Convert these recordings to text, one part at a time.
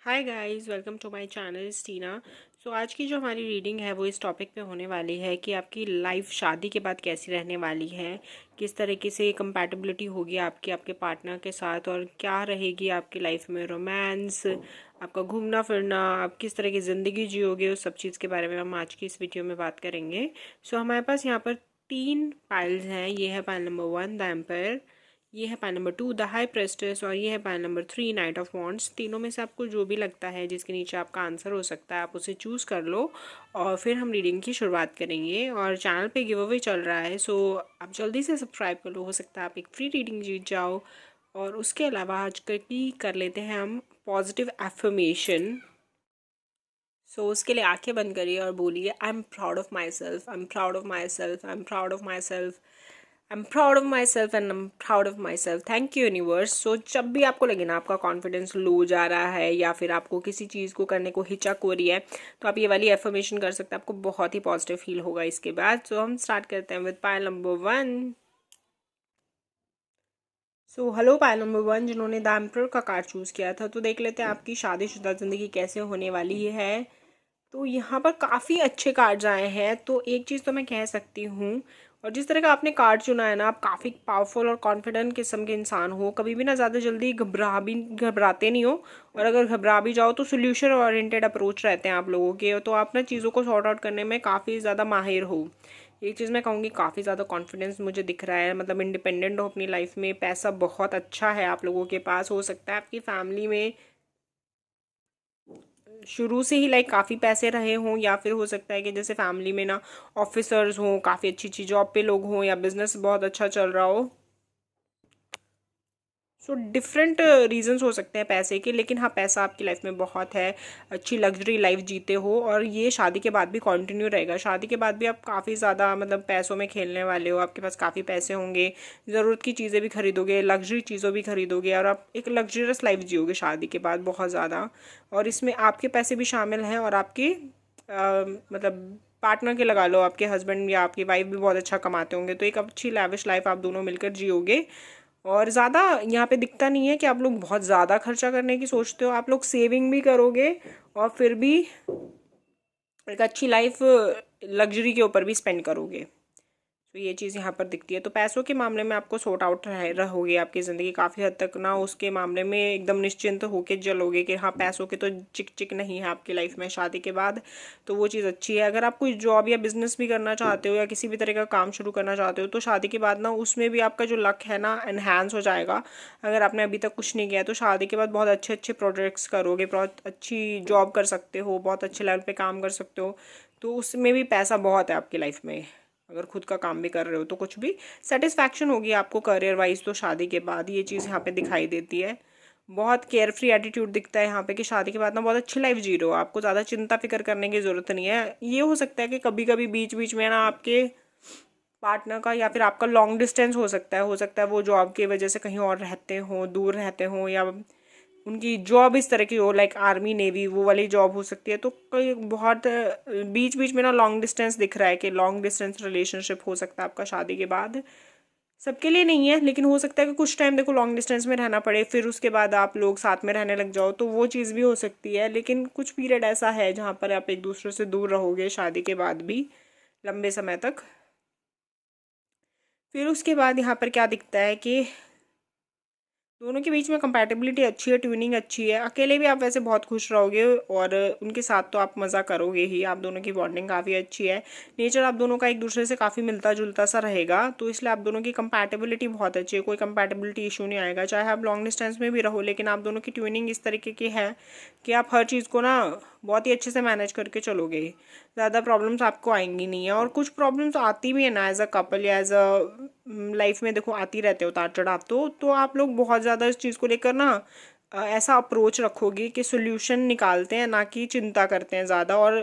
Hi guys, welcome to my channel Tina. So आज की जो हमारी रीडिंग है वो इस टॉपिक पे होने वाली है कि आपकी लाइफ शादी के बाद कैसी रहने वाली है, किस तरीके से कंपैटिबिलिटी होगी आपकी आपके पार्टनर के साथ, और क्या रहेगी आपकी लाइफ में रोमांस, आपका घूमना फिरना, आप किस तरह की ज़िंदगी जियोगे, उस सब चीज़ के बारे में हम आज की इस वीडियो में बात करेंगे। सो हमारे पास यहाँ पर 3 पाइल्स हैं। ये है पाइल नंबर 1 द एम्पायर, ये है पाइल नंबर 2 द हाई प्रेस्टेस, और ये है pile number 3 night of wands. तीनों में से आपको जो भी लगता है जिसके नीचे आपका आंसर हो सकता है आप उसे चूज़ कर लो, और फिर हम रीडिंग की शुरुआत करेंगे। और चैनल पे गिव अवे चल रहा है, सो आप जल्दी से सब्सक्राइब कर लो, हो सकता है आप एक फ्री रीडिंग जीत जाओ। और उसके अलावा आज की कर लेते हैं हम पॉजिटिव एफर्मेशन। सो उसके लिए आंखें बंद करिए और बोलिए I am proud of myself, I am proud of myself, I am proud of myself, I am proud of myself and I am proud of myself. Thank you universe. So जब भी आपको लगे ना आपका confidence low जा रहा है या फिर आपको किसी चीज़ को करने को हिचक हो रही है, तो आप ये वाली एफर्मेशन कर सकते हैं, आपको बहुत ही पॉजिटिव फील होगा इसके बाद। सो हम स्टार्ट करते हैं with pile number 1। So hello pile number 1 जिन्होंने द एम्परर का कार्ड चूज़ किया था, तो देख लेते हैं आपकी शादीशुदा ज़िंदगी कैसे होने वाली है। तो यहाँ पर काफ़ी अच्छे कार्ड्स आए हैं, तो एक चीज़ तो मैं कह सकती हूँ, और जिस तरह का आपने कार्ड चुना है ना, आप काफ़ी पावरफुल और कॉन्फिडेंट किस्म के इंसान हो। कभी भी ना ज़्यादा जल्दी घबराते नहीं हो, और अगर घबरा भी जाओ तो सोल्यूशन ओरिएंटेड अप्रोच रहते हैं आप लोगों के, तो आप ना चीज़ों को सॉर्ट आउट करने में काफ़ी ज़्यादा माहिर हो। एक चीज़ मैं कहूँगी, काफ़ी ज़्यादा कॉन्फिडेंस मुझे दिख रहा है, मतलब इंडिपेंडेंट हो अपनी लाइफ में, पैसा बहुत अच्छा है आप लोगों के पास। हो सकता है आपकी फैमिली में शुरू से ही लाइक काफ़ी पैसे रहे हों, या फिर हो सकता है कि जैसे फैमिली में ना ऑफिसर्स हों, काफ़ी अच्छी अच्छी जॉब पे लोग हों, या बिजनेस बहुत अच्छा चल रहा हो। सो डिफरेंट रीजंस हो सकते हैं पैसे के, लेकिन हाँ पैसा आपकी लाइफ में बहुत है, अच्छी लग्जरी लाइफ जीते हो, और ये शादी के बाद भी कंटिन्यू रहेगा। शादी के बाद भी आप काफ़ी ज़्यादा मतलब पैसों में खेलने वाले हो, आपके पास काफ़ी पैसे होंगे, ज़रूरत की चीज़ें भी खरीदोगे, लग्जरी चीज़ों भी खरीदोगे, और आप एक लग्जरियस लाइफ जियोगे शादी के बाद बहुत ज़्यादा। और इसमें आपके पैसे भी शामिल हैं, और आपके मतलब पार्टनर के लगा लो, आपके हस्बैंड या आपकी वाइफ भी बहुत अच्छा कमाते होंगे, तो एक अच्छी लैविश लाइफ आप दोनों मिलकर जियोगे। और ज़्यादा यहाँ पे दिखता नहीं है कि आप लोग बहुत ज़्यादा खर्चा करने की सोचते हो, आप लोग सेविंग भी करोगे, और फिर भी एक अच्छी लाइफ लग्जरी के ऊपर भी स्पेंड करोगे। तो ये चीज़ यहाँ पर दिखती है। तो पैसों के मामले में आपको सॉर्ट आउट रहोगे, आपकी ज़िंदगी काफ़ी हद तक ना उसके मामले में एकदम निश्चिंत होके चलोगे कि हाँ पैसों के तो चिक चिक नहीं है आपकी लाइफ में शादी के बाद। तो वो चीज़ अच्छी है। अगर आप कोई जॉब या बिजनेस भी करना चाहते हो, या किसी भी तरह का काम शुरू करना चाहते हो, तो शादी के बाद ना उसमें भी आपका जो लक है ना एनहांस हो जाएगा। अगर आपने अभी तक कुछ नहीं किया तो शादी के बाद बहुत अच्छे अच्छे प्रोजेक्ट्स करोगे, बहुत अच्छी जॉब कर सकते हो, बहुत अच्छे लेवल पे काम कर सकते हो। तो उसमें भी पैसा बहुत है आपकी लाइफ में। अगर खुद का काम भी कर रहे हो तो कुछ भी सेटिस्फैक्शन होगी आपको करियर वाइज, तो शादी के बाद ये चीज़ यहाँ पे दिखाई देती है। बहुत केयर फ्री एटीट्यूड दिखता है यहाँ पे कि शादी के बाद ना बहुत अच्छी लाइफ जी रहे हो, आपको ज़्यादा चिंता फिक्र करने की ज़रूरत नहीं है। ये हो सकता है कि कभी कभी बीच बीच में ना आपके पार्टनर का या फिर आपका लॉन्ग डिस्टेंस हो सकता है वो जॉब की वजह से कहीं और रहते हो, दूर रहते हो, या उनकी जॉब इस तरह की हो लाइक आर्मी नेवी वो वाली जॉब हो सकती है। तो कोई बहुत बीच बीच में ना लॉन्ग डिस्टेंस दिख रहा है कि लॉन्ग डिस्टेंस रिलेशनशिप हो सकता है आपका शादी के बाद। सबके लिए नहीं है, लेकिन हो सकता है कि कुछ टाइम देखो लॉन्ग डिस्टेंस में रहना पड़े, फिर उसके बाद आप लोग साथ में रहने लग जाओ, तो वो चीज़ भी हो सकती है। लेकिन कुछ पीरियड ऐसा है जहाँ पर आप एक दूसरे से दूर रहोगे शादी के बाद भी लंबे समय तक। फिर उसके बाद यहाँ पर क्या दिखता है कि दोनों के बीच में कंपैटिबिलिटी अच्छी है, ट्यूनिंग अच्छी है। अकेले भी आप वैसे बहुत खुश रहोगे, और उनके साथ तो आप मज़ा करोगे ही। आप दोनों की बॉन्डिंग काफ़ी अच्छी है, नेचर आप दोनों का एक दूसरे से काफ़ी मिलता जुलता सा रहेगा, तो इसलिए आप दोनों की कंपैटिबिलिटी बहुत अच्छी है। कोई कंपैटिबिलिटी इशू नहीं आएगा, चाहे आप लॉन्ग डिस्टेंस में भी रहो, लेकिन आप दोनों की ट्यूनिंग इस तरीके की है कि आप हर चीज़ को ना बहुत ही अच्छे से मैनेज करके चलोगे। ज़्यादा प्रॉब्लम्स आपको आएंगी नहीं है, और कुछ प्रॉब्लम्स आती भी है ना एज अ कपल या एज अ लाइफ में, देखो आती रहते हो उतार चढ़ाव, तो आप लोग बहुत ज़्यादा इस चीज़ को लेकर ना ऐसा अप्रोच रखोगे कि सोल्यूशन निकालते हैं, ना कि चिंता करते हैं ज़्यादा। और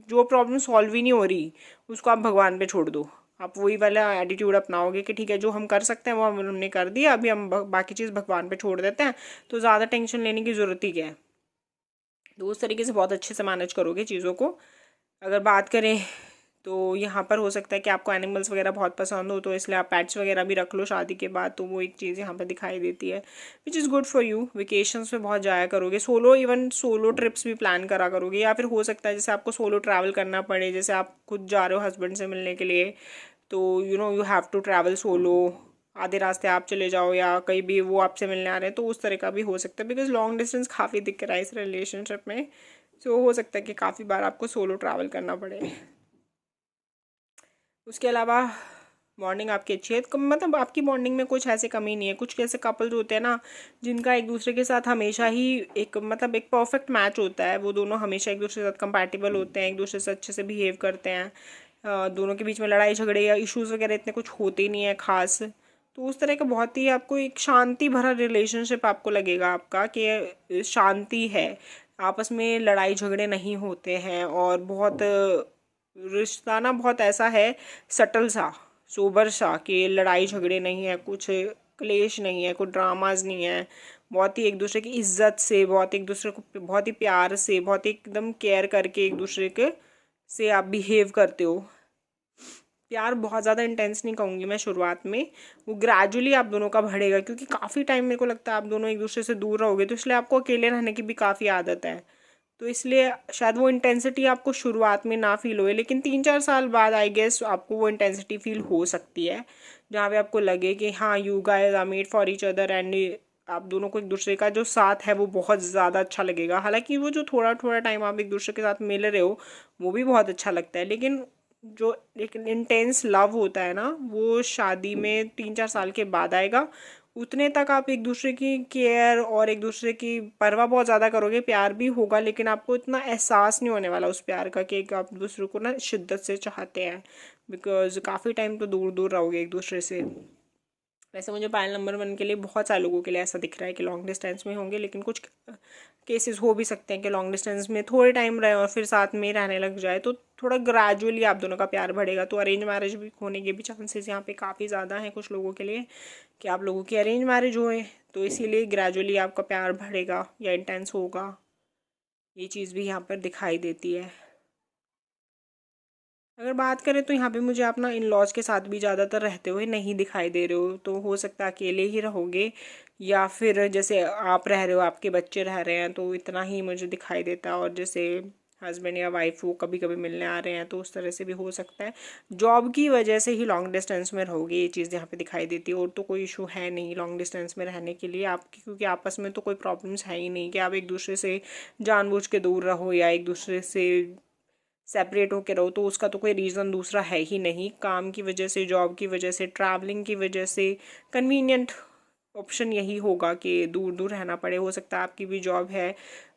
जो प्रॉब्लम सॉल्व ही नहीं हो रही उसको आप भगवान पे छोड़ दो। आप वही वाला एटीट्यूड अपनाओगे कि ठीक है जो हम कर सकते हैं वो हमने कर दिया, अभी हम बाकी चीज़ भगवान पे छोड़ देते हैं, तो ज़्यादा टेंशन लेने की ज़रूरत ही क्या है। तो उस तरीके से बहुत अच्छे से मैनेज करोगे चीज़ों को। अगर बात करें तो यहाँ पर हो सकता है कि आपको एनिमल्स वगैरह बहुत पसंद हो, तो इसलिए आप पेट्स वगैरह भी रख लो शादी के बाद, तो वो एक चीज़ यहाँ पर दिखाई देती है which is good for you. Vacations पे बहुत जाया करोगे, सोलो, इवन सोलो ट्रिप्स भी प्लान करा करोगे, या फिर हो सकता है जैसे आपको सोलो ट्रैवल करना पड़े, जैसे आप खुद जा रहे हो हस्बैंड से मिलने के लिए, तो you have to travel solo, आधे रास्ते आप चले जाओ या कहीं भी वो आपसे मिलने आ रहे हैं, तो उस तरह का भी हो सकता है, बिकॉज लॉन्ग डिस्टेंस काफ़ी दिख रहा है इस रिलेशनशिप में। सो हो सकता है कि काफ़ी बार आपको सोलो ट्रैवल करना पड़े। उसके अलावा बॉन्डिंग आपकी अच्छी है, मतलब आपकी बॉन्डिंग में कुछ ऐसे कमी नहीं है। कुछ ऐसे कपल्स होते हैं ना जिनका एक दूसरे के साथ हमेशा ही एक मतलब एक परफेक्ट मैच होता है, वो दोनों हमेशा एक दूसरे के साथ कंपैटिबल होते हैं, एक दूसरे से अच्छे से बिहेव करते हैं, दोनों के बीच में लड़ाई झगड़े या इश्यूज़ वगैरह इतने कुछ होते ही नहीं है खास। तो उस तरह का बहुत ही आपको एक शांति भरा रिलेशनशिप आपको लगेगा आपका, कि शांति है, आपस में लड़ाई झगड़े नहीं होते हैं, और बहुत रिश्ता ना बहुत ऐसा है, सटल सा, सोबर सा, कि लड़ाई झगड़े नहीं है, कुछ क्लेश नहीं है, कोई ड्रामाज नहीं है, बहुत ही एक दूसरे की इज्जत से, बहुत एक दूसरे को बहुत ही प्यार से, बहुत ही एकदम केयर करके एक दूसरे के से आप बिहेव करते हो। प्यार बहुत ज़्यादा इंटेंस नहीं कहूँगी मैं शुरुआत में, वो ग्रेजुअली आप दोनों का बढ़ेगा, क्योंकि काफ़ी टाइम मेरे को लगता है आप दोनों एक दूसरे से दूर रहोगे, तो इसलिए आपको अकेले रहने की भी काफ़ी आदत है, तो इसलिए शायद वो इंटेंसिटी आपको शुरुआत में ना फील होए, लेकिन 3-4 साल बाद आई गेस आपको वो इंटेंसिटी फील हो सकती है, जहाँ पे आपको लगे कि हाँ you guys are made for each other, and आप दोनों को एक दूसरे का जो साथ है वो बहुत ज़्यादा अच्छा लगेगा। हालांकि वो जो थोड़ा थोड़ा टाइम आप एक दूसरे के साथ मिल रहे हो वो भी बहुत अच्छा लगता है, लेकिन जो एक इंटेंस लव होता है ना वो शादी में 3-4 साल के बाद आएगा। उतने तक आप एक दूसरे की केयर और एक दूसरे की परवाह बहुत ज़्यादा करोगे, प्यार भी होगा, लेकिन आपको इतना एहसास नहीं होने वाला उस प्यार का कि आप दूसरे को ना शिद्दत से चाहते हैं, बिकॉज काफ़ी टाइम तो दूर दूर रहोगे एक दूसरे से। वैसे मुझे पायल नंबर 1 के लिए बहुत सारे लोगों के लिए ऐसा दिख रहा है कि लॉन्ग डिस्टेंस में होंगे, लेकिन कुछ केसेस हो भी सकते हैं कि लॉन्ग डिस्टेंस में थोड़े टाइम रहे और फिर साथ में रहने लग जाए, तो थोड़ा ग्रेजुअली आप दोनों का प्यार बढ़ेगा। तो अरेंज मैरिज भी होने के भी चांसेस यहाँ पे काफ़ी ज़्यादा हैं कुछ लोगों के लिए, कि आप लोगों की अरेंज मैरिज होए, तो इसीलिए ग्रेजुअली आपका प्यार बढ़ेगा या इंटेंस होगा, ये चीज़ भी यहाँ पर दिखाई देती है। अगर बात करें तो यहाँ पे मुझे अपना इन लॉज के साथ भी ज़्यादातर रहते हुए नहीं दिखाई दे रहे हो, तो हो सकता है अकेले ही रहोगे, या फिर जैसे आप रह रहे हो आपके बच्चे रह रहे हैं, तो इतना ही मुझे दिखाई देता है, और जैसे हस्बैंड या वाइफ वो कभी कभी मिलने आ रहे हैं, तो उस तरह से भी हो सकता है। जॉब की वजह से ही लॉन्ग डिस्टेंस में रहोगे, ये चीज़ यहाँ पे दिखाई देती है, और तो कोई इशू है नहीं लॉन्ग डिस्टेंस में रहने के लिए आपकी, क्योंकि आपस में तो कोई प्रॉब्लम्स है ही नहीं कि आप एक दूसरे से जानबूझ के दूर रहो या एक दूसरे से सेपरेट होकर रहो, तो उसका तो कोई रीज़न दूसरा है ही नहीं। काम की वजह से, जॉब की वजह से, ट्रैवलिंग की वजह से कन्वीनियंट ऑप्शन यही होगा कि दूर दूर रहना पड़े। हो सकता है आपकी भी जॉब है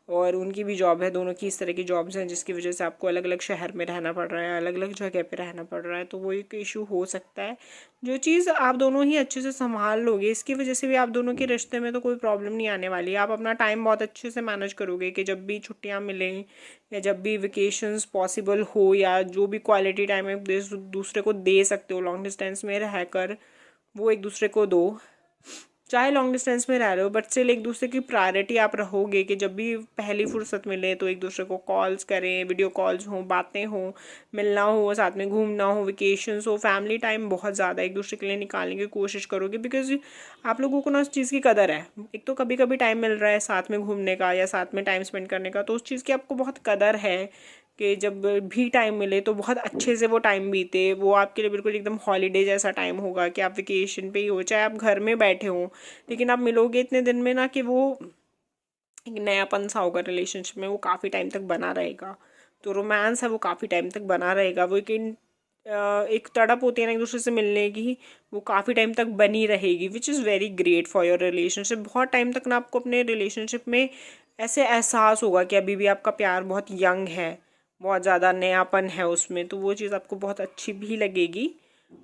और उनकी भी जॉब है, दोनों की इस तरह की जॉब्स हैं जिसकी वजह से आपको अलग अलग शहर में रहना पड़ रहा है, अलग अलग जगह पे रहना पड़ रहा है, तो वो एक इशू हो सकता है। जो चीज़ आप दोनों ही अच्छे से संभाल लोगे, इसकी वजह से भी आप दोनों के रिश्ते में तो कोई प्रॉब्लम नहीं आने वाली है। आप अपना टाइम बहुत अच्छे से मैनेज करोगे कि जब भी छुट्टियाँ मिलें या जब भी वेकेशंस पॉसिबल हो, या जो भी क्वालिटी टाइम एक दूसरे को दे सकते हो लॉन्ग डिस्टेंस में रहकर, वो एक दूसरे को दो। चाहे लॉन्ग डिस्टेंस में रह रहे हो बट स्टिल एक दूसरे की प्रायोरिटी आप रहोगे, कि जब भी पहली फुर्सत मिले तो एक दूसरे को कॉल्स करें, वीडियो कॉल्स हों, बातें हों, मिलना हो, साथ में घूमना हो, वेकेशंस हो, फैमिली टाइम बहुत ज़्यादा एक दूसरे के लिए निकालने की कोशिश करोगे, बिकॉज आप लोगों को ना उस चीज़ की कदर है। एक तो कभी कभी टाइम मिल रहा है साथ में घूमने का या साथ में टाइम स्पेंड करने का, तो उस चीज़ की आपको बहुत कदर है कि जब भी टाइम मिले तो बहुत अच्छे से वो टाइम बीते, वो आपके लिए बिल्कुल एकदम हॉलीडे जैसा टाइम होगा, कि आप वेकेशन पे ही हो, चाहे आप घर में बैठे हो, लेकिन आप मिलोगे इतने दिन में ना, कि वो एक नयापन सा होगा रिलेशनशिप में, वो काफ़ी टाइम तक बना रहेगा। तो रोमांस है वो काफ़ी टाइम तक बना रहेगा, वो एक तड़प होती है ना एक दूसरे से मिलने की, वो काफ़ी टाइम तक बनी रहेगी, which is very great for your relationship. बहुत टाइम तक ना आपको अपने रिलेशनशिप में ऐसे एहसास होगा कि अभी भी आपका प्यार बहुत यंग है, बहुत ज़्यादा नयापन है उसमें, तो वो चीज़ आपको बहुत अच्छी भी लगेगी।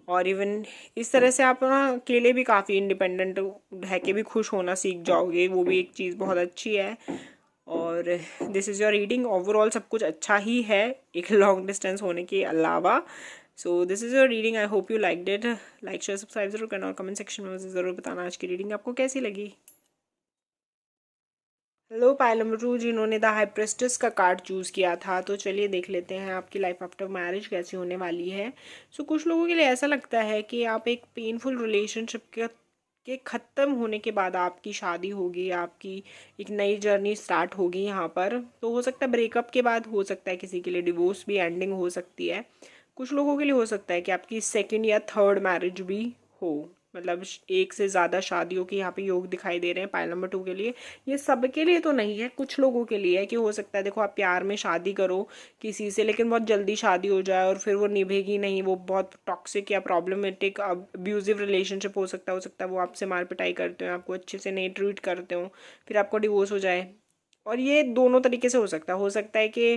और इवन इस तरह से आप ना अकेले भी काफ़ी इंडिपेंडेंट रह के भी खुश होना सीख जाओगे, वो भी एक चीज़ बहुत अच्छी है। और this is your reading, overall सब कुछ अच्छा ही है एक लॉन्ग डिस्टेंस होने के अलावा। सो this is your reading, I hope you like it. Like share subscribe जरूर करना और कमेंट सेक्शन में मुझे ज़रूर बताना आज की रीडिंग आपको कैसी लगी। हेलो पायल नंबर 2 जिन्होंने द हाई प्रेस्टिस का कार्ड चूज़ किया था, तो चलिए देख लेते हैं आपकी लाइफ आफ्टर मैरिज कैसी होने वाली है। कुछ लोगों के लिए ऐसा लगता है कि आप एक पेनफुल रिलेशनशिप के ख़त्म होने के बाद आपकी शादी होगी, आपकी एक नई जर्नी स्टार्ट होगी यहाँ पर। तो हो सकता है ब्रेकअप के बाद, हो सकता है किसी के लिए डिवोर्स भी एंडिंग हो सकती है। कुछ लोगों के लिए हो सकता है कि आपकी सेकंड या थर्ड मैरिज भी हो, मतलब एक से ज़्यादा शादियों के यहाँ पे योग दिखाई दे रहे हैं पाइल नंबर 2 के लिए। ये सबके लिए तो नहीं है, कुछ लोगों के लिए है कि हो सकता है, देखो आप प्यार में शादी करो किसी से, लेकिन बहुत जल्दी शादी हो जाए और फिर वो निभेगी नहीं, वो बहुत टॉक्सिक या प्रॉब्लमेटिक अब्यूजिव रिलेशनशिप हो सकता है वो आपसे मार पिटाई करते हो, आपको अच्छे से नहीं ट्रीट करते हो, फिर आपको डिवोर्स हो जाए। और ये दोनों तरीके से हो सकता है कि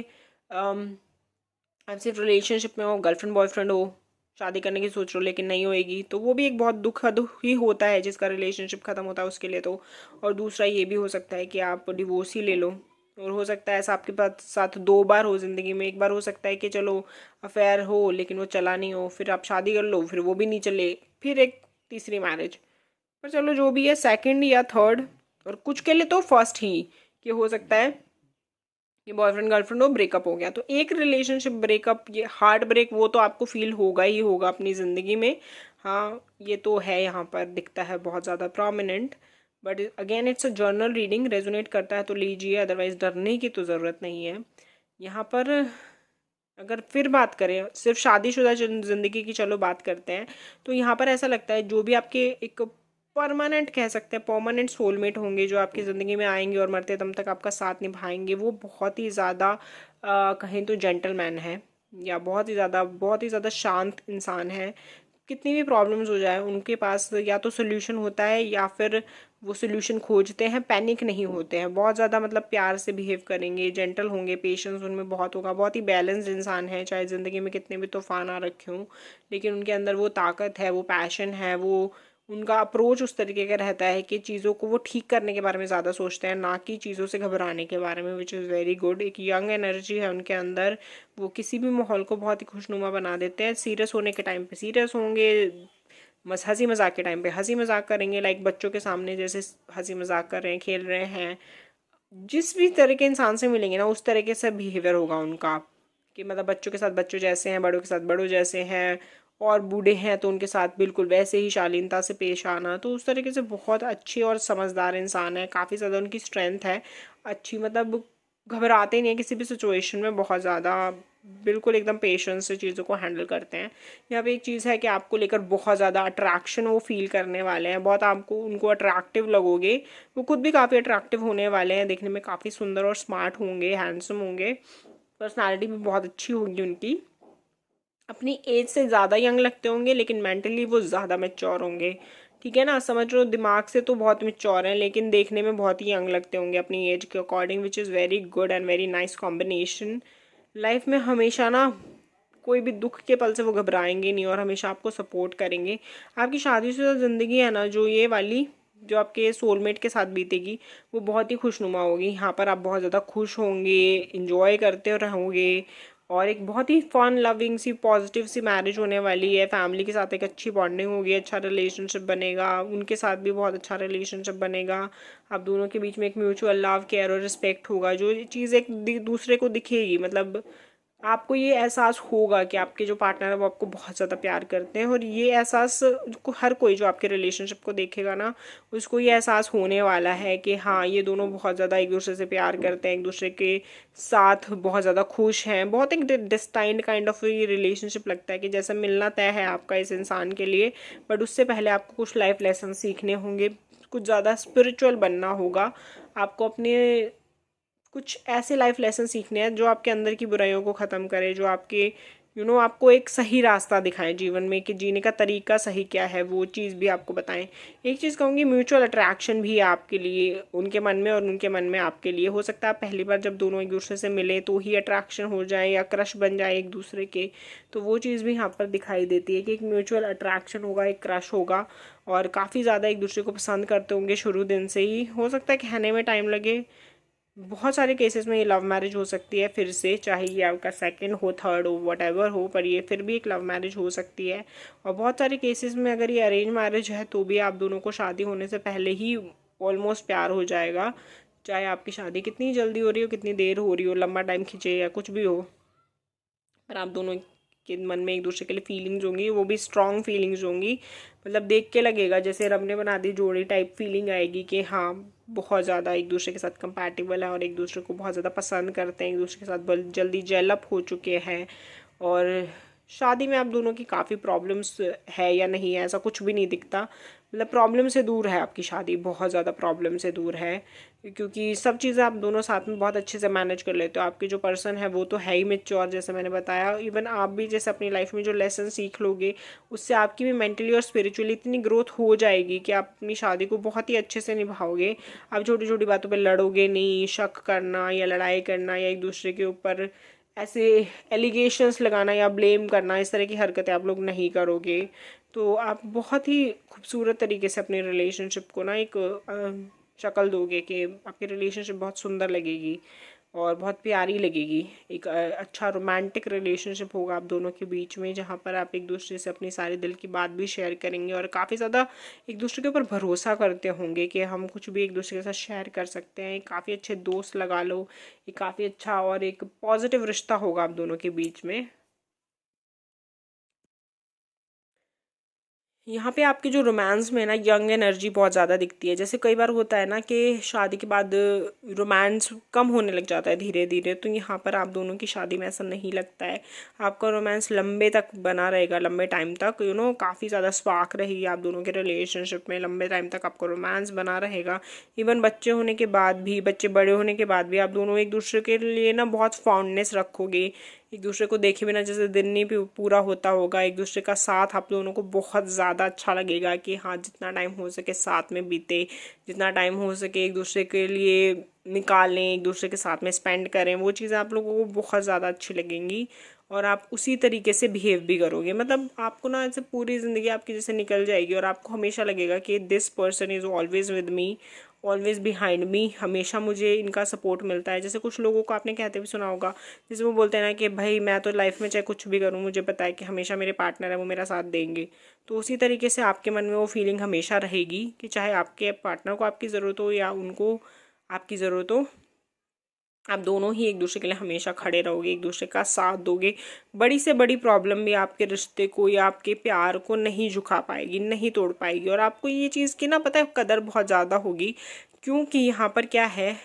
आप सिर्फ रिलेशनशिप में हो, गर्लफ्रेंड बॉयफ्रेंड हो, शादी करने की सोच रहे हो लेकिन नहीं होएगी, तो वो भी एक बहुत दुखद ही होता है जिसका रिलेशनशिप ख़त्म होता है उसके लिए तो। और दूसरा ये भी हो सकता है कि आप डिवोर्स ही ले लो, और हो सकता है ऐसा आपके पास साथ दो बार हो ज़िंदगी में। एक बार हो सकता है कि चलो अफेयर हो लेकिन वो चला नहीं हो, फिर आप शादी कर लो, फिर वो भी नहीं चले, फिर एक तीसरी मैरिज। पर चलो जो भी है, सेकंड या थर्ड, और कुछ के लिए तो फर्स्ट ही, कि हो सकता है ये बॉयफ्रेंड गर्लफ्रेंड हो, ब्रेकअप हो गया, तो एक रिलेशनशिप ब्रेकअप, ये हार्ट ब्रेक, वो तो आपको फील होगा ही होगा अपनी ज़िंदगी में। हाँ ये तो है, यहाँ पर दिखता है बहुत ज़्यादा prominent. But again it's a journal reading, resonate करता है तो लीजिए, अदरवाइज डरने की तो ज़रूरत नहीं है यहाँ पर। अगर फिर बात करें सिर्फ शादीशुदा ज़िंदगी की, चलो बात करते हैं, तो यहाँ पर ऐसा लगता है जो भी आपके एक परमानेंट कह सकते हैं, परमानेंट सोलमेट होंगे जो आपकी ज़िंदगी में आएंगे और मरते दम तक आपका साथ निभाएंगे, वो बहुत ही ज़्यादा कहें तो जेंटलमैन है, या बहुत ही ज़्यादा शांत इंसान है। कितनी भी प्रॉब्लम्स हो जाए उनके पास या तो सोल्यूशन होता है, या फिर वो सोल्यूशन खोजते हैं, पैनिक नहीं होते हैं, बहुत ज़्यादा मतलब प्यार से बिहेव करेंगे, जेंटल होंगे, पेशेंस उनमें बहुत होगा, बहुत ही बैलेंस्ड इंसान है। चाहे ज़िंदगी में कितने भी तूफान आ रखे हों, लेकिन उनके अंदर वो ताकत है, वो पैशन है, वो उनका अप्रोच उस तरीके का रहता है कि चीज़ों को वो ठीक करने के बारे में ज़्यादा सोचते हैं, ना कि चीज़ों से घबराने के बारे में, विच इज़ वेरी गुड। एक यंग एनर्जी है उनके अंदर, वो किसी भी माहौल को बहुत ही खुशनुमा बना देते हैं। सीरियस होने के टाइम पे सीरियस होंगे, हंसी मजाक के टाइम पे हंसी मजाक करेंगे, लाइक बच्चों के सामने जैसे हंसी मजाक कर रहे हैं, खेल रहे हैं। जिस भी तरह के इंसान से मिलेंगे ना, उस तरीके से बिहेवियर होगा उनका, कि मतलब बच्चों के साथ बच्चों जैसे हैं, बड़ों के साथ बड़ों जैसे हैं, और बूढ़े हैं तो उनके साथ बिल्कुल वैसे ही शालीनता से पेश आना। तो उस तरीके से बहुत अच्छे और समझदार इंसान है, काफ़ी ज़्यादा उनकी स्ट्रेंथ है अच्छी, मतलब घबराते नहीं है किसी भी सिचुएशन में, बहुत ज़्यादा बिल्कुल एकदम पेशेंस से चीज़ों को हैंडल करते हैं। यहाँ पे एक चीज़ है कि आपको लेकर बहुत ज़्यादा अट्रैक्शन वो फील करने वाले हैं, बहुत आपको उनको अट्रैक्टिव लगोगे, वो खुद भी काफ़ी अट्रैक्टिव होने वाले हैं, देखने में काफ़ी सुंदर और स्मार्ट होंगे, हैंडसम होंगे, पर्सनालिटी भी बहुत अच्छी होगी उनकी। अपनी एज से ज़्यादा यंग लगते होंगे लेकिन मेंटली वो ज़्यादा मैच्योर होंगे, ठीक है ना, समझ रहे हो, दिमाग से तो बहुत मैच्योर हैं लेकिन देखने में बहुत ही यंग लगते होंगे अपनी एज के according, which is very good and very nice combination. Life में हमेशा ना कोई भी दुख के पल से वो घबराएंगे नहीं और हमेशा आपको सपोर्ट करेंगे। आपकी शादीशुदा ज़िंदगी है ना जो ये वाली, जो आपके सोलमेट के साथ बीतेगी, वो बहुत ही खुशनुमा होगी। यहाँ पर आप बहुत ज़्यादा खुश होंगे, इंजॉय करते रहोगे, और एक बहुत ही फन लविंग सी पॉजिटिव सी मैरिज होने वाली है। फैमिली के साथ एक अच्छी बॉन्डिंग होगी, अच्छा रिलेशनशिप बनेगा, उनके साथ भी बहुत अच्छा रिलेशनशिप बनेगा। आप दोनों के बीच में एक म्यूचुअल लव केयर और रिस्पेक्ट होगा, जो चीज़ एक दूसरे को दिखेगी, मतलब आपको ये एहसास होगा कि आपके जो पार्टनर है वो आपको बहुत ज़्यादा प्यार करते हैं। और ये एहसास हर कोई जो आपके रिलेशनशिप को देखेगा ना, उसको ये एहसास होने वाला है कि हाँ ये दोनों बहुत ज़्यादा एक दूसरे से प्यार करते हैं, एक दूसरे के साथ बहुत ज़्यादा खुश हैं। बहुत एक डिस्टाइंड काइंड ऑफ ये रिलेशनशिप लगता है कि जैसे मिलना तय है आपका इस इंसान के लिए, बट उससे पहले आपको कुछ लाइफ लेसन सीखने होंगे, कुछ ज़्यादा स्पिरिचुअल बनना होगा आपको, अपने कुछ ऐसे लाइफ लेसन सीखने हैं जो आपके अंदर की बुराइयों को ख़त्म करे, जो आपके आपको एक सही रास्ता दिखाएं जीवन में, कि जीने का तरीका सही क्या है, वो चीज़ भी आपको बताएं। एक चीज़ कहूँगी, म्यूचुअल अट्रैक्शन भी है आपके लिए उनके मन में और उनके मन में आपके लिए। हो सकता है पहली बार जब दोनों एक दूसरे से मिले तो ही अट्रैक्शन हो जाए या क्रश बन जाए एक दूसरे के, तो वो चीज़ भी यहाँ पर दिखाई देती है कि एक म्यूचुअल अट्रैक्शन होगा, एक क्रश होगा, और काफ़ी ज़्यादा एक दूसरे को पसंद करते होंगे शुरू दिन से ही। हो सकता है कहने में टाइम लगे, बहुत सारे केसेस में ये लव मैरिज हो सकती है फिर से, चाहे ये आपका सेकंड हो, थर्ड हो, वट हो, पर ये फिर भी एक लव मैरिज हो सकती है। और बहुत सारे केसेस में अगर ये अरेंज मैरिज है तो भी आप दोनों को शादी होने से पहले ही ऑलमोस्ट प्यार हो जाएगा, चाहे आपकी शादी कितनी जल्दी हो रही हो, कितनी देर हो रही हो, लंबा टाइम खींचे या कुछ भी हो, पर आप दोनों के मन में एक दूसरे के लिए फीलिंग्स होंगी, वो भी स्ट्रॉन्ग फीलिंग्स होंगी। मतलब देख के लगेगा जैसे रब ने बना दी जोड़ी टाइप फीलिंग आएगी कि हाँ बहुत ज़्यादा एक दूसरे के साथ कंपैटिबल है और एक दूसरे को बहुत ज़्यादा पसंद करते हैं, एक दूसरे के साथ बहुत जल्दी जेलअप हो चुके हैं। और शादी में आप दोनों की काफ़ी प्रॉब्लम्स है या नहीं है ऐसा कुछ भी नहीं दिखता। मतलब प्रॉब्लम से दूर है आपकी शादी, बहुत ज़्यादा प्रॉब्लम से दूर है, क्योंकि सब चीज़ें आप दोनों साथ में बहुत अच्छे से मैनेज कर लेते हो। आपके जो पर्सन है वो तो है ही मेच्योर, जैसे मैंने बताया। इवन आप भी जैसे अपनी लाइफ में जो लेसन सीख लोगे उससे आपकी भी मेंटली और स्पिरिचुअली इतनी ग्रोथ हो जाएगी कि आप अपनी शादी को बहुत ही अच्छे से निभाओगे। आप छोटी छोटी बातों पर लड़ोगे नहीं, शक करना या लड़ाई करना या एक दूसरे के ऊपर ऐसे एलिगेशंस लगाना या ब्लेम करना, इस तरह की हरकतें आप लोग नहीं करोगे। तो आप बहुत ही खूबसूरत तरीके से अपने रिलेशनशिप को ना एक शक्ल दोगे कि आपकी रिलेशनशिप बहुत सुंदर लगेगी और बहुत प्यारी लगेगी। एक अच्छा रोमांटिक रिलेशनशिप होगा आप दोनों के बीच में, जहाँ पर आप एक दूसरे से अपनी सारी दिल की बात भी शेयर करेंगे और काफ़ी ज़्यादा एक दूसरे के ऊपर भरोसा करते होंगे कि हम कुछ भी एक दूसरे के साथ शेयर कर सकते हैं। काफ़ी अच्छे दोस्त लगा लो, ये काफ़ी अच्छा और एक पॉजिटिव रिश्ता होगा आप दोनों के बीच में। यहाँ पे आपके जो रोमांस में ना यंग एनर्जी बहुत ज़्यादा दिखती है। जैसे कई बार होता है ना कि शादी के बाद रोमांस कम होने लग जाता है धीरे धीरे, तो यहाँ पर आप दोनों की शादी में ऐसा नहीं लगता है। आपका रोमांस लंबे तक बना रहेगा, लंबे टाइम तक काफ़ी ज़्यादा स्पार्क रहेगी आप दोनों के रिलेशनशिप में, लंबे टाइम तक आपका रोमांस बना रहेगा। इवन बच्चे होने के बाद भी, बच्चे बड़े होने के बाद भी आप दोनों एक दूसरे के लिए ना बहुत फॉन्डनेस रखोगे। एक दूसरे को देखे बिना जैसे दिन नहीं पूरा होता होगा, एक दूसरे का साथ आप दोनों को बहुत ज़्यादा अच्छा लगेगा कि हाँ जितना टाइम हो सके साथ में बीते, जितना टाइम हो सके एक दूसरे के लिए निकालें, एक दूसरे के साथ में स्पेंड करें, वो चीज़ें आप लोगों को बहुत ज़्यादा अच्छी लगेंगी और आप उसी तरीके से बिहेव भी करोगे। मतलब आपको ना ऐसे पूरी ज़िंदगी आपकी जैसे निकल जाएगी और आपको हमेशा लगेगा कि this person is always with me, always behind me, हमेशा मुझे इनका सपोर्ट मिलता है। जैसे कुछ लोगों को आपने कहते भी सुना होगा, जैसे वो बोलते हैं ना कि भाई मैं तो लाइफ में चाहे कुछ भी करूँ मुझे पता है कि हमेशा मेरे पार्टनर है वो मेरा साथ देंगे। तो उसी तरीके से आपके मन में वो फीलिंग हमेशा रहेगी कि चाहे आपके पार्टनर को आपकी ज़रूरत हो या उनको आपकी ज़रूरत हो, आप दोनों ही एक दूसरे के लिए हमेशा खड़े रहोगे, एक दूसरे का साथ दोगे। बड़ी से बड़ी प्रॉब्लम भी आपके रिश्ते को या आपके प्यार को नहीं झुका पाएगी, नहीं तोड़ पाएगी। और आपको ये चीज़ की ना पता है कदर बहुत ज़्यादा होगी, क्योंकि यहाँ पर क्या है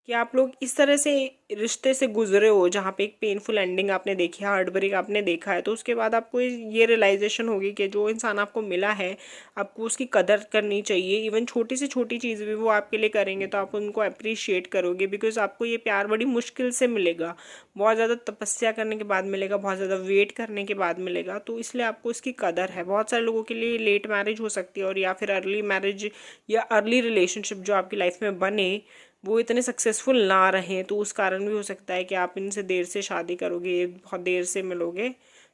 कि आप लोग इस तरह से रिश्ते से गुजरे हो जहाँ पे एक पेनफुल एंडिंग आपने देखी है, हार्ट ब्रेक आपने देखा है, तो उसके बाद आपको ये रियलाइजेशन होगी कि जो इंसान आपको मिला है आपको उसकी कदर करनी चाहिए। इवन छोटी से छोटी चीज़ भी वो आपके लिए करेंगे तो आप उनको अप्रिशिएट करोगे, बिकॉज आपको ये प्यार बड़ी मुश्किल से मिलेगा, बहुत ज़्यादा तपस्या करने के बाद मिलेगा, बहुत ज़्यादा वेट करने के बाद मिलेगा। तो इसलिए आपको इसकी कदर है। बहुत सारे लोगों के लिए लेट मैरिज हो सकती है और या फिर अर्ली मैरिज या अर्ली रिलेशनशिप जो आपकी लाइफ में बने वो इतने सक्सेसफुल ना रहें, तो उस कारण भी हो सकता है कि आप इनसे देर से शादी करोगे, बहुत देर से मिलोगे,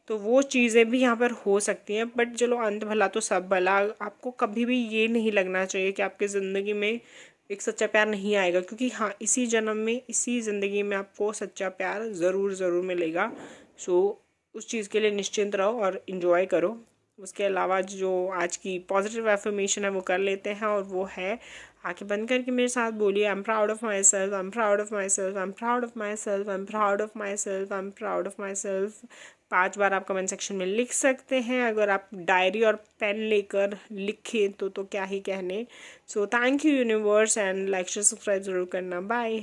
तो वो चीज़ें भी यहाँ पर हो सकती हैं। बट चलो अंत भला तो सब भला। आपको कभी भी ये नहीं लगना चाहिए कि आपकी ज़िंदगी में एक सच्चा प्यार नहीं आएगा, क्योंकि हाँ इसी जन्म में इसी ज़िंदगी में आपको सच्चा प्यार ज़रूर ज़रूर मिलेगा। सो उस चीज़ के लिए निश्चिंत रहो और इन्जॉय करो। उसके अलावा जो आज की पॉजिटिव एफर्मेशन है वो कर लेते हैं, और वो है आंखें बंद करके मेरे साथ बोलिए, I am proud of myself, I am proud of myself, I am proud of myself, I am proud of myself, I am proud of my self. 5 बार आप कमेंट सेक्शन में लिख सकते हैं। अगर आप diary और pen लेकर लिखें तो क्या ही कहने। सो thank you universe, and like share subscribe ज़रूर करना। बाय।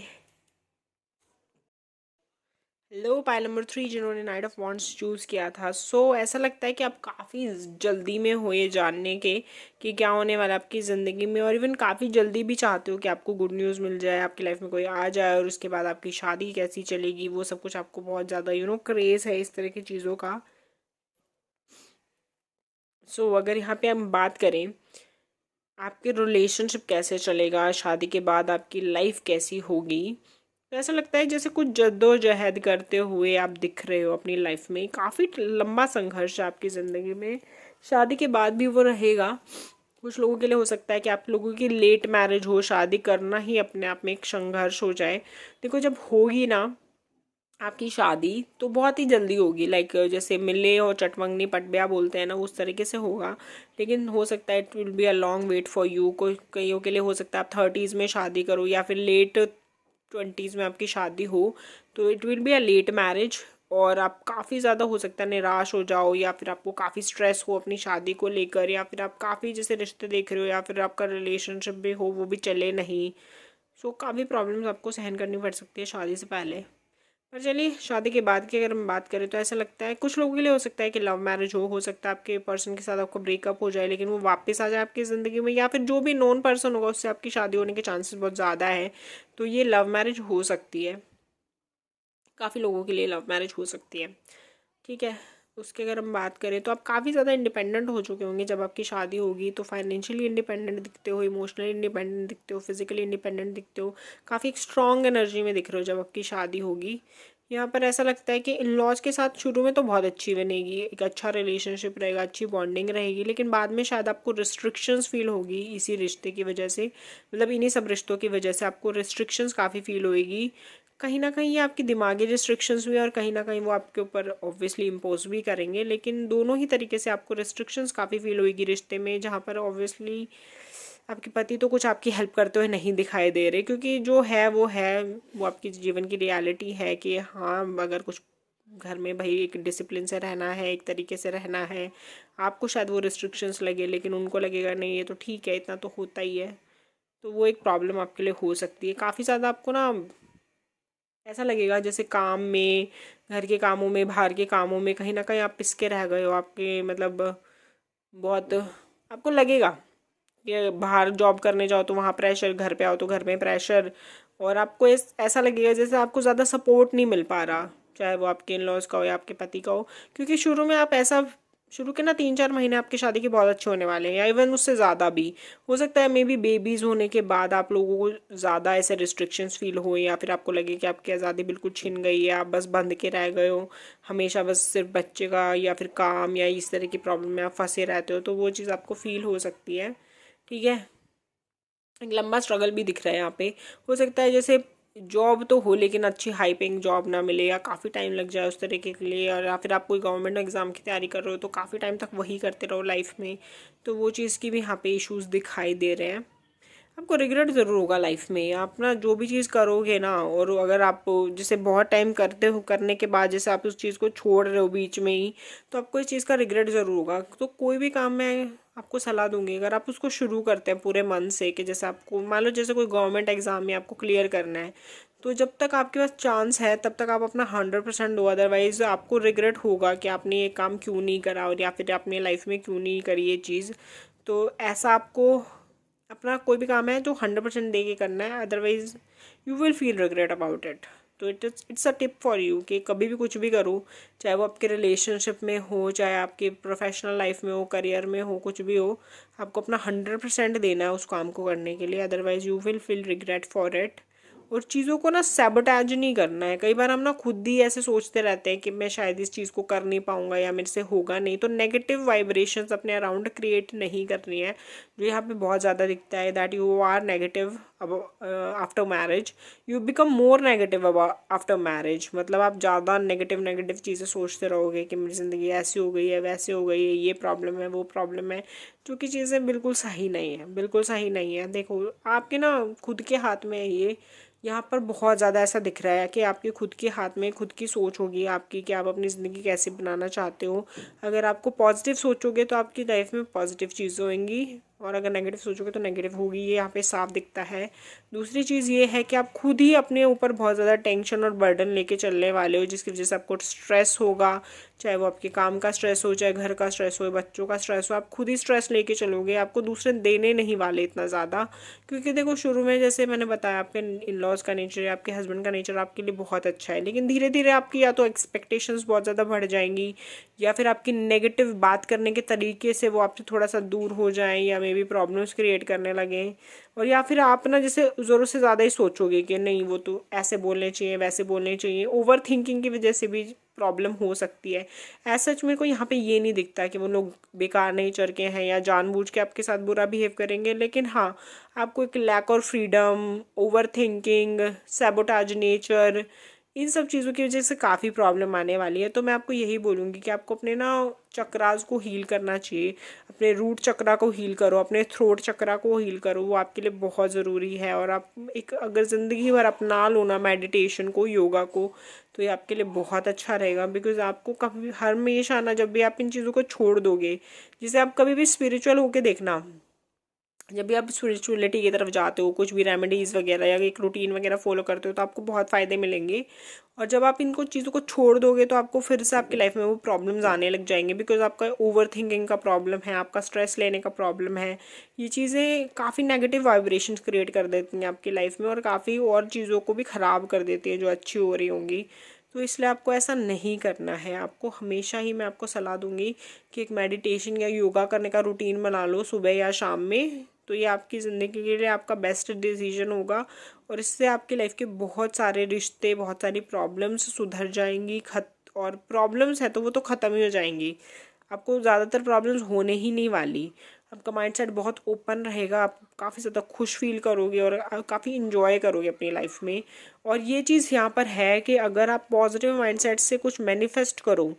लो पाइल नंबर 3 जिन्होंने नाइट ऑफ वॉन्ट्स चूज़ किया था। ऐसा लगता है कि आप काफ़ी जल्दी में हो ये जानने के कि क्या होने वाला है आपकी ज़िंदगी में, और इवन काफ़ी जल्दी भी चाहते हो कि आपको गुड न्यूज़ मिल जाए, आपकी लाइफ में कोई आ जाए, और उसके बाद आपकी शादी कैसी चलेगी वो सब कुछ आपको बहुत ज़्यादा क्रेज़ है इस तरह की चीज़ों का। अगर यहाँ पे हम बात करें आपके रिलेशनशिप कैसे चलेगा, शादी के बाद आपकी लाइफ कैसी होगी, तो ऐसा लगता है जैसे कुछ जद्दोजहद करते हुए आप दिख रहे हो अपनी लाइफ में। काफ़ी लंबा संघर्ष है आपकी ज़िंदगी में, शादी के बाद भी वो रहेगा। कुछ लोगों के लिए हो सकता है कि आप लोगों की लेट मैरिज हो, शादी करना ही अपने आप में एक संघर्ष हो जाए। देखो जब होगी ना आपकी शादी तो बहुत ही जल्दी होगी, लाइक जैसे मिले और चटमंगनी पट ब्याह बोलते हैं ना, उस तरीके से होगा। लेकिन हो सकता है it will be a long wait for you. कोई कईयों के लिए हो सकता है आप 30s में शादी करो या फिर लेट 20s में आपकी शादी हो, तो it will be a late marriage. और आप काफ़ी ज़्यादा हो सकता है निराश हो जाओ, या फिर आपको काफ़ी स्ट्रेस हो अपनी शादी को लेकर, या फिर आप काफ़ी जैसे रिश्ते देख रहे हो या फिर आपका रिलेशनशिप भी हो वो भी चले नहीं। सो काफ़ी प्रॉब्लम्स आपको सहन करनी पड़ सकती है शादी से पहले। पर चलिए, शादी के बाद की अगर हम बात करें तो ऐसा लगता है कुछ लोगों के लिए हो सकता है कि लव मैरिज हो सकता है आपके पर्सन के साथ आपको ब्रेकअप हो जाए लेकिन वो वापस आ जाए आपकी ज़िंदगी में, या फिर जो भी नॉन पर्सन होगा उससे आपकी शादी होने के चांसेस बहुत ज़्यादा है। तो ये लव मैरिज हो सकती है, काफ़ी लोगों के लिए लव मैरिज हो सकती है। ठीक है। उसके अगर हम बात करें तो आप काफ़ी ज़्यादा इंडिपेंडेंट हो चुके होंगे जब आपकी शादी होगी, तो फाइनेंशियली इंडिपेंडेंट दिखते हो, इमोशनली इंडिपेंडेंट दिखते हो, फिजिकली इंडिपेंडेंट दिखते हो, काफ़ी एक स्ट्रॉन्ग एनर्जी में दिख रहे हो जब आपकी शादी होगी। यहाँ पर ऐसा लगता है कि इन लॉज के साथ शुरू में तो बहुत अच्छी बनेगी, एक अच्छा रिलेशनशिप रहेगा, अच्छी बॉन्डिंग रहेगी, लेकिन बाद में शायद आपको रिस्ट्रिक्शंस फील होगी इसी रिश्ते की वजह से, मतलब इन्हीं सब रिश्तों की वजह से आपको रिस्ट्रिक्शंस काफ़ी फील होएगी। कहीं ना कहीं ये आपकी दिमागी रिस्ट्रिक्शंस भी, और कहीं ना कहीं वो आपके ऊपर ऑब्वियसली इम्पोज भी करेंगे, लेकिन दोनों ही तरीके से आपको रिस्ट्रिक्शंस काफ़ी फील होगी रिश्ते में, जहाँ पर ऑब्वियसली आपके पति तो कुछ आपकी हेल्प करते हुए नहीं दिखाई दे रहे, क्योंकि जो है वो आपकी जीवन की रियलिटी है कि हाँ, अगर कुछ घर में भाई एक डिसिप्लिन से रहना है, एक तरीके से रहना है, आपको शायद वो रिस्ट्रिक्शंस लगे लेकिन उनको लगेगा नहीं ये तो ठीक है, इतना तो होता ही है। तो वो एक प्रॉब्लम आपके लिए हो सकती है। काफ़ी ज़्यादा आपको ना ऐसा लगेगा जैसे काम में, घर के कामों में, बाहर के कामों में कहीं ना कहीं आप पिसके रह गए हो, आपके मतलब बहुत आपको लगेगा कि बाहर जॉब करने जाओ तो वहाँ प्रेशर, घर पे आओ तो घर में प्रेशर, और आपको ऐसा लगेगा जैसे आपको ज़्यादा सपोर्ट नहीं मिल पा रहा, चाहे वो आपके इन लॉज का हो या आपके पति का हो। क्योंकि शुरू में आप ऐसा, शुरू के ना 3-4 महीने आपकी शादी के बहुत अच्छे होने वाले हैं, या इवन उससे ज़्यादा भी हो सकता है। मे बी बेबीज़ होने के बाद आप लोगों को ज़्यादा ऐसे रिस्ट्रिक्शंस फील हो, या फिर आपको लगे कि आपकी आज़ादी बिल्कुल छिन गई है, आप बस बंध के रह गए हो हमेशा, बस सिर्फ बच्चे का या फिर काम या इस तरह की प्रॉब्लम में आप फंसे रहते हो, तो वो चीज़ आपको फील हो सकती है। ठीक है। एक लंबा स्ट्रगल भी दिख रहा है यहाँ पे। हो सकता है जैसे जॉब तो हो लेकिन अच्छी हाई पेइंग जॉब ना मिले, या काफ़ी टाइम लग जाए उस तरीके के लिए, और या फिर आप कोई गवर्नमेंट एग्ज़ाम की तैयारी कर रहे हो तो काफ़ी टाइम तक वही करते रहो लाइफ में, तो वो चीज़ की भी यहाँ पे इश्यूज़ दिखाई दे रहे हैं। आपको रिग्रेट ज़रूर होगा लाइफ में, आप ना जो भी चीज़ करोगे ना, और अगर आप जैसे बहुत टाइम करते हो, करने के बाद जैसे आप उस चीज़ को छोड़ रहे हो बीच में ही, तो आपको इस चीज़ का रिग्रेट ज़रूर होगा। तो कोई भी काम मैं आपको सलाह दूंगी, अगर आप उसको शुरू करते हैं पूरे मन से, कि जैसे आपको मान लो जैसे कोई गवर्नमेंट एग्ज़ाम में आपको क्लियर करना है, तो जब तक आपके पास चांस है तब तक आप अपना 100% दो, अदरवाइज आपको रिग्रेट होगा कि आपने ये काम क्यों नहीं करा, और या फिर आपने लाइफ में क्यों नहीं करी ये चीज़। तो ऐसा आपको अपना कोई भी काम है जो 100% दे के करना है, otherwise you will feel regret about it. तो it's a tip for you कि कभी भी कुछ भी करो, चाहे वो आपके रिलेशनशिप में हो, चाहे आपके प्रोफेशनल लाइफ में हो, करियर में हो, कुछ भी हो, आपको अपना 100% देना है उस काम को करने के लिए, otherwise you will feel regret for it. और चीज़ों को ना सैबोटैज नहीं करना है। कई बार हम ना खुद ही ऐसे सोचते रहते हैं कि मैं शायद इस चीज़ को कर नहीं पाऊंगा या मेरे से होगा नहीं, तो नेगेटिव वाइब्रेशंस अपने अराउंड क्रिएट नहीं करनी है, जो यहाँ पे बहुत ज़्यादा दिखता है that you are negative after marriage, you become more negative अब आफ्टर मैरिज। मतलब आप ज़्यादा नेगेटिव नेगेटिव चीज़ें सोचते रहोगे कि मेरी ज़िंदगी ऐसी हो गई है, वैसे हो गई है, ये प्रॉब्लम है, वो प्रॉब्लम है, जो कि चीज़ें बिल्कुल सही नहीं है, बिल्कुल सही नहीं है। देखो, आपके ना खुद के हाथ में है ये। यहाँ पर बहुत ज़्यादा ऐसा दिख रहा है कि आपके खुद के हाथ में खुद की सोच होगी आपकी, कि आप अपनी ज़िंदगी कैसे बनाना चाहते हो। अगर आपको पॉजिटिव सोचोगे तो आपकी लाइफ में पॉजिटिव चीज़ें होंगी, और अगर नेगेटिव सोचोगे तो नेगेटिव होगी, ये यहाँ पे साफ दिखता है। दूसरी चीज़ ये है कि आप खुद ही अपने ऊपर बहुत ज़्यादा टेंशन और बर्डन लेके चलने वाले हो, जिसकी वजह से आपको स्ट्रेस होगा, चाहे वो आपके काम का स्ट्रेस हो, चाहे घर का स्ट्रेस हो, बच्चों का स्ट्रेस हो, आप खुद ही स्ट्रेस लेके चलोगे, आपको दूसरे देने नहीं वाले इतना ज़्यादा। क्योंकि देखो, शुरू में जैसे मैंने बताया आपके इन लॉज का नेचर या आपके हस्बैंड का नेचर आपके लिए बहुत अच्छा है, लेकिन धीरे धीरे आपकी या तो एक्सपेक्टेशंस बहुत ज़्यादा बढ़ जाएंगी, या फिर आपकी नेगेटिव बात करने के तरीके से वो आपसे थोड़ा सा दूर हो जाएं, या मे बी प्रॉब्लम्स क्रिएट करने लगें, और या फिर आप ना जैसे ज़रूरत से ज़्यादा ही सोचोगे कि नहीं वो तो ऐसे बोलने चाहिए, वैसे बोलने चाहिए। ओवर थिंकिंग की वजह से भी प्रॉब्लम हो सकती है। ऐसा मेरे को यहाँ पे ये नहीं दिखता कि वो लोग बेकार नेचर के हैं या जानबूझ के आपके साथ बुरा बिहेव करेंगे, लेकिन हाँ, आपको एक लैक और freedom, overthinking, sabotage nature, इन सब चीज़ों की वजह से काफ़ी प्रॉब्लम आने वाली है। तो मैं आपको यही बोलूँगी कि आपको अपने ना चक्रास को हील करना चाहिए, अपने रूट चक्रा को हील करो, अपने थ्रोट चक्रा को हील करो, वो आपके लिए बहुत ज़रूरी है। और आप एक अगर ज़िंदगी भर अपना लो ना मेडिटेशन को, योगा को, तो ये आपके लिए बहुत अच्छा रहेगा। बिकॉज आपको कभी हमेशा ना, जब भी आप इन चीज़ों को छोड़ दोगे, जैसे आप कभी भी स्पिरिचुअल होके देखना, जब भी आप स्पिरिचुअलिटी की तरफ जाते हो, कुछ भी रेमेडीज़ वगैरह या एक रूटीन वगैरह फॉलो करते हो, तो आपको बहुत फ़ायदे मिलेंगे। और जब आप इनको चीज़ों को छोड़ दोगे तो आपको फिर से आपकी लाइफ में वो प्रॉब्लम्स आने लग जाएंगे। बिकॉज आपका ओवर थिंकिंग का प्रॉब्लम है, आपका स्ट्रेस लेने का प्रॉब्लम है, ये चीज़ें काफ़ी नेगेटिव वाइब्रेशंस क्रिएट कर देती हैं आपकी लाइफ में, और काफ़ी और चीज़ों को भी ख़राब कर देती हैं जो अच्छी हो रही होंगी। तो इसलिए आपको ऐसा नहीं करना है। आपको हमेशा ही मैं आपको सलाह दूंगी कि एक मेडिटेशन या योगा करने का रूटीन बना लो सुबह या शाम में। तो ये आपकी ज़िंदगी के लिए आपका बेस्ट डिसीजन होगा, और इससे आपकी लाइफ के बहुत सारे रिश्ते, बहुत सारी प्रॉब्लम्स सुधर जाएंगी। और प्रॉब्लम्स है तो वो तो ख़त्म ही हो जाएंगी, आपको ज़्यादातर प्रॉब्लम्स होने ही नहीं वाली। आपका माइंडसेट बहुत ओपन रहेगा, आप काफ़ी ज़्यादा खुश फील करोगे और काफ़ी इंजॉय करोगे अपनी लाइफ में। और ये चीज़ यहाँ पर है कि अगर आप पॉजिटिव माइंडसेट से कुछ मैनिफेस्ट करो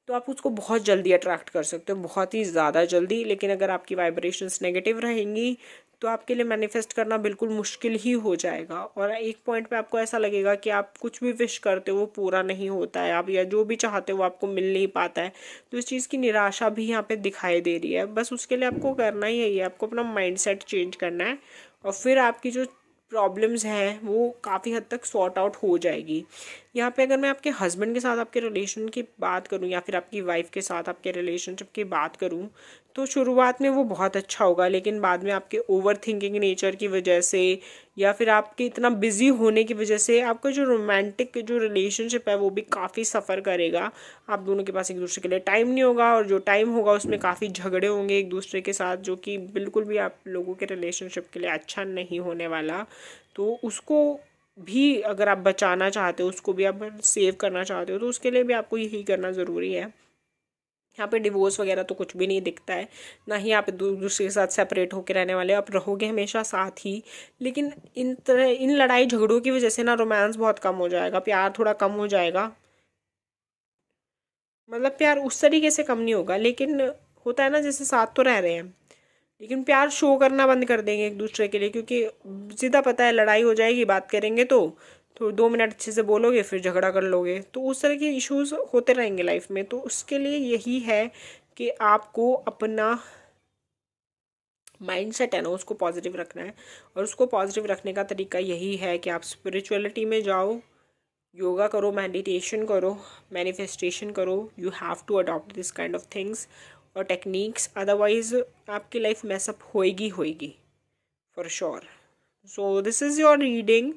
तो आप उसको बहुत जल्दी अट्रैक्ट कर सकते हो, बहुत ही ज़्यादा जल्दी। लेकिन अगर आपकी वाइब्रेशंस नेगेटिव रहेंगी तो आपके लिए मैनिफेस्ट करना बिल्कुल मुश्किल ही हो जाएगा। और एक पॉइंट पे आपको ऐसा लगेगा कि आप कुछ भी विश करते हो वो पूरा नहीं होता है, आप या जो भी चाहते हो वो आपको मिल नहीं पाता है। तो इस चीज़ की निराशा भी यहाँ पे दिखाई दे रही है। बस उसके लिए आपको करना ही है, आपको अपना माइंडसेट चेंज करना है, और फिर आपकी जो प्रॉब्लम्स हैं वो काफ़ी हद तक सॉर्ट आउट हो जाएगी। यहाँ पे अगर मैं आपके हस्बैंड के साथ आपके रिलेशन की बात करूँ, या फिर आपकी वाइफ के साथ आपके रिलेशनशिप की बात करूँ, तो शुरुआत में वो बहुत अच्छा होगा, लेकिन बाद में आपके ओवर थिंकिंग नेचर की वजह से, या फिर आपके इतना बिजी होने की वजह से, आपका जो रोमांटिक जो रिलेशनशिप है वो भी काफ़ी सफ़र करेगा। आप दोनों के पास एक दूसरे के लिए टाइम नहीं होगा, और जो टाइम होगा उसमें काफ़ी झगड़े होंगे एक दूसरे के साथ, जो कि बिल्कुल भी आप लोगों के रिलेशनशिप के लिए अच्छा नहीं होने वाला। तो उसको भी अगर आप बचाना चाहते हो, उसको भी आप सेव करना चाहते हो, तो उसके लिए भी आपको यही करना ज़रूरी है। यहाँ पे डिवोर्स वगैरह तो कुछ भी नहीं दिखता है, ना ही आप दूसरे के साथ सेपरेट होकर रहने वाले, आप रहोगे हमेशा साथ ही। लेकिन इन लड़ाई झगड़ों की वजह से ना रोमांस बहुत कम हो जाएगा, प्यार थोड़ा कम हो जाएगा। मतलब प्यार उस तरीके से कम नहीं होगा, लेकिन होता है ना, जैसे साथ तो रह रहे हैं लेकिन प्यार शो करना बंद कर देंगे एक दूसरे के लिए, क्योंकि सीधा पता है लड़ाई हो जाएगी, बात करेंगे तो 2 मिनट अच्छे से बोलोगे फिर झगड़ा कर लोगे, तो उस तरह के इश्यूज होते रहेंगे लाइफ में। तो उसके लिए यही है कि आपको अपना माइंड सेट है ना उसको पॉजिटिव रखना है, और उसको पॉजिटिव रखने का तरीका यही है कि आप स्पिरिचुअलिटी में जाओ, योगा करो, मेडिटेशन करो, मैनिफेस्टेशन करो। You have to adopt this kind of things और टेक्निक्स, अदरवाइज आपकी लाइफ मैसअप होएगी for sure. So this is your reading.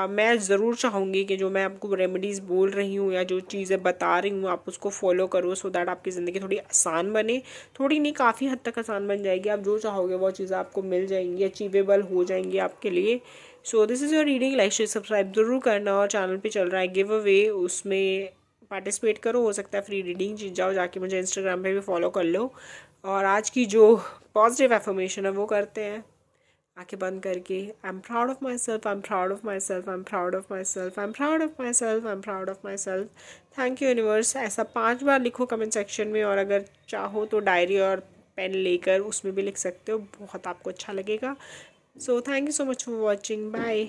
मैं ज़रूर चाहूँगी कि जो मैं आपको रेमेडीज़ बोल रही हूँ या जो चीज़ें बता रही हूँ आप उसको फॉलो करो, सो दैट आपकी ज़िंदगी थोड़ी आसान बने। थोड़ी नहीं, काफ़ी हद तक आसान बन जाएगी। आप जो चाहोगे वो चीज़ें आपको मिल जाएंगी, अचीवेबल हो जाएंगी आपके लिए। सो this is your reading. Like share subscribe ज़रूर करना, और चैनल पे चल रहा है गिव अवे, उसमें पार्टिसिपेट करो, हो सकता है फ्री रीडिंग जीत जाओ। जाके मुझे इंस्टाग्राम पे भी फॉलो कर लो। और आज की जो पॉजिटिव एफर्मेशन है वो करते हैं आंखें बंद करके। आई am proud of myself, I am proud of myself, I am proud of myself, I am proud of myself, I am proud of myself. Thank you universe. ऐसा 5 बार लिखो comment section में, और अगर चाहो तो diary और pen लेकर उसमें भी लिख सकते हो, बहुत आपको अच्छा लगेगा। So thank you so much for watching, bye.